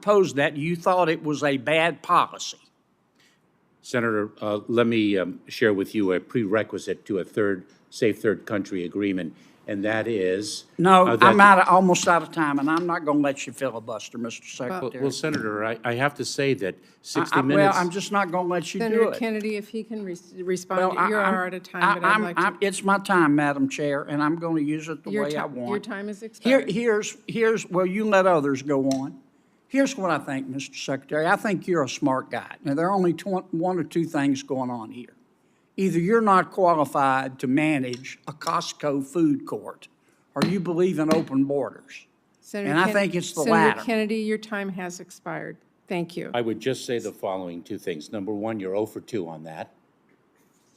Opposed that, you thought it was a bad policy. Senator, let me share with you a prerequisite to a safe third country agreement, and that is... No, I'm almost out of time, and I'm not going to let you filibuster, Mr. Secretary. Well, Senator, I have to say that 60 minutes... Well, I'm just not going to let you do Senator it. Kennedy, if he can respond, you're out of time, but I'd like to... It's my time, Madam Chair, and I'm going to use it the way I want. Your time is expired. Well, you let others go on. Here's what I think, Mr. Secretary. I think you're a smart guy. Now, there are only one or two things going on here. Either you're not qualified to manage a Costco food court, or you believe in open borders. I think it's the latter. Senator Kennedy, your time has expired. Thank you. I would just say the following two things. Number one, you're 0 for 2 on that.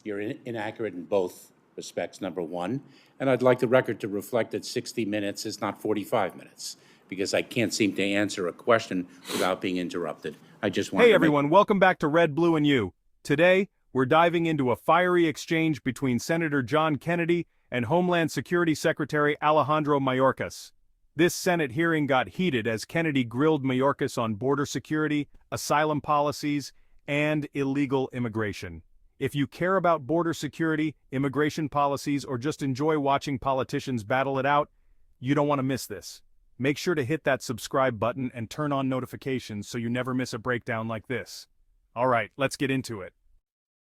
You're inaccurate in both respects, number one. And I'd like the record to reflect that 60 minutes is not 45 minutes, because I can't seem to answer a question without being interrupted. I just want Hey everyone, welcome back to Red, Blue, and You. Today, we're diving into a fiery exchange between Senator John Kennedy and Homeland Security Secretary Alejandro Mayorkas. This Senate hearing got heated as Kennedy grilled Mayorkas on border security, asylum policies, and illegal immigration. If you care about border security, immigration policies, or just enjoy watching politicians battle it out, you don't want to miss this. Make sure to hit that subscribe button and turn on notifications so you never miss a breakdown like this. All right, let's get into it.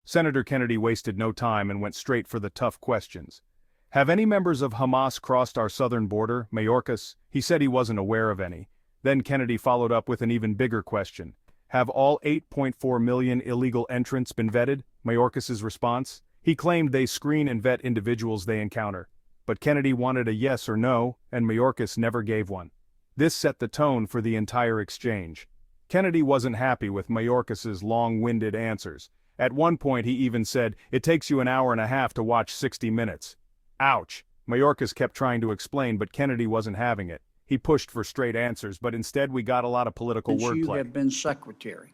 Senator Kennedy wasted no time and went straight for the tough questions. Have any members of Hamas crossed our southern border, Mayorkas? He said he wasn't aware of any. Then Kennedy followed up with an even bigger question. Have all 8.4 million illegal entrants been vetted? Mayorkas' response? He claimed they screen and vet individuals they encounter. But Kennedy wanted a yes or no, and Mayorkas never gave one. This set the tone for the entire exchange. Kennedy wasn't happy with Mayorkas' long-winded answers. At one point he even said, "It takes you an hour and a half to watch 60 minutes. Ouch. Mayorkas kept trying to explain, but Kennedy wasn't having it. He pushed for straight answers, but instead we got a lot of political wordplay. Since you have been secretary,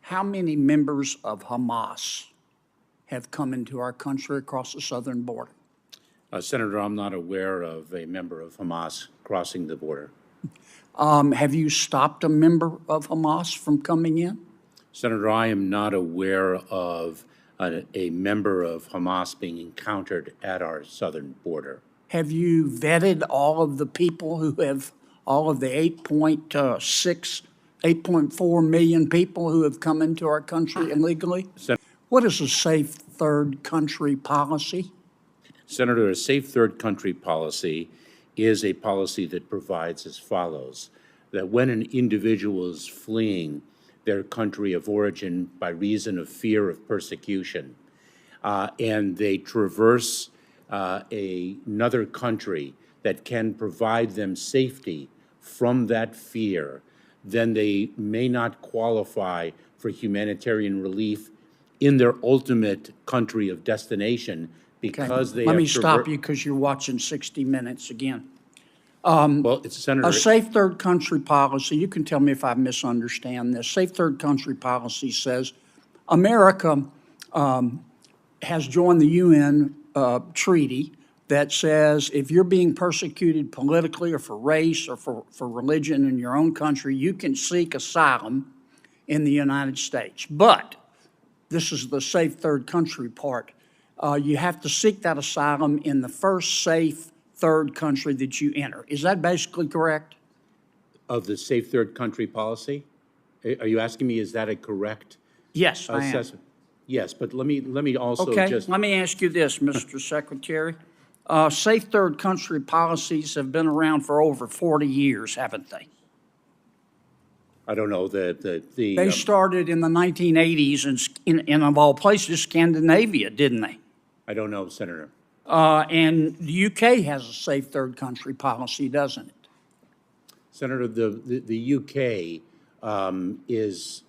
how many members of Hamas have come into our country across the southern border? Senator, I'm not aware of a member of Hamas crossing the border. Have you stopped a member of Hamas from coming in? Senator, I am not aware of a member of Hamas being encountered at our southern border. Have you vetted all of the people who have, all of the 8.4 million people who have come into our country illegally? What is a safe third country policy? Senator, a safe third country policy is a policy that provides as follows, that when an individual is fleeing their country of origin by reason of fear of persecution, and they traverse another country that can provide them safety from that fear, then they may not qualify for humanitarian relief in their ultimate country of destination because they have... Let me stop you because you're watching 60 Minutes again. Well, it's Senator... A safe third country policy, you can tell me if I misunderstand this. Safe third country policy says America has joined the UN treaty that says if you're being persecuted politically or for race or for religion in your own country, you can seek asylum in the United States. But this is the safe third country part. You have to seek that asylum in the first safe third country that you enter. Is that basically correct? Of the safe third country policy? Are you asking me, is that a correct Yes, I am. assessment? Yes, but let me also Okay, just... let me ask you this, Mr. Secretary. Safe third country policies have been around for over 40 years, haven't they? I don't know, They started in the 1980s in of all places, Scandinavia, didn't they? I don't know, Senator. And the UK has a safe third country policy, doesn't it? Senator, the UK is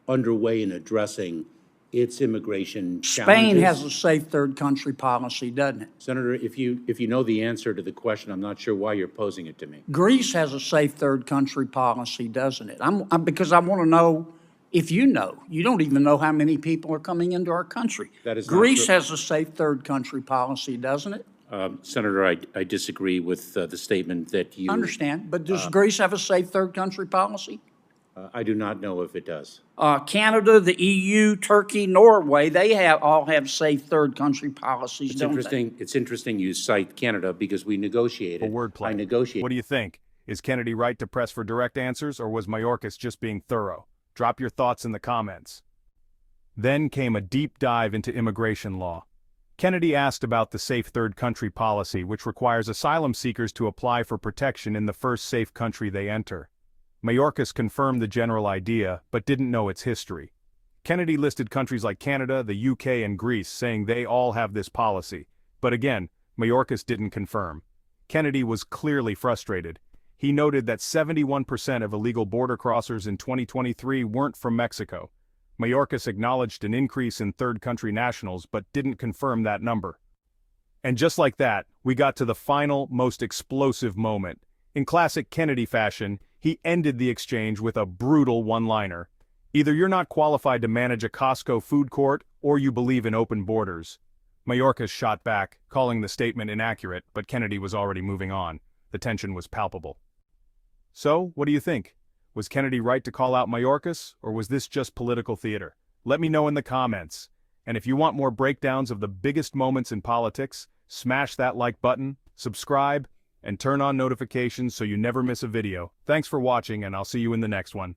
underway in addressing its immigration challenges. Spain has a safe third country policy, doesn't it? Senator, if you know the answer to the question, I'm not sure why you're posing it to me. Greece has a safe third country policy, doesn't it? Because I want to know if you know. You don't even know how many people are coming into our country. That is not Greece true. has a safe third country policy, doesn't it? Senator, I disagree with the statement that you. I understand, but does Greece have a safe third country policy? I do not know if it does. Canada, the EU, Turkey, Norway, they all have safe third country policies, It's don't interesting. It's interesting you cite Canada because we negotiated. Wordplay. I negotiated. What do you think? Is Kennedy right to press for direct answers, or was Mayorkas just being thorough? Drop your thoughts in the comments. Then came a deep dive into immigration law. Kennedy asked about the safe third country policy, which requires asylum seekers to apply for protection in the first safe country they enter. Mayorkas confirmed the general idea, but didn't know its history. Kennedy listed countries like Canada, the UK, and Greece, saying they all have this policy. But again, Mayorkas didn't confirm. Kennedy was clearly frustrated. He noted that 71% of illegal border crossers in 2023 weren't from Mexico. Mayorkas acknowledged an increase in third country nationals, but didn't confirm that number. And just like that, we got to the final, most explosive moment. In classic Kennedy fashion, he ended the exchange with a brutal one-liner. Either you're not qualified to manage a Costco food court, or you believe in open borders. Mayorkas shot back, calling the statement inaccurate, but Kennedy was already moving on. The tension was palpable. So, what do you think? Was Kennedy right to call out Mayorkas, or was this just political theater? Let me know in the comments. And if you want more breakdowns of the biggest moments in politics, smash that like button, subscribe, and turn on notifications so you never miss a video. Thanks for watching, and I'll see you in the next one.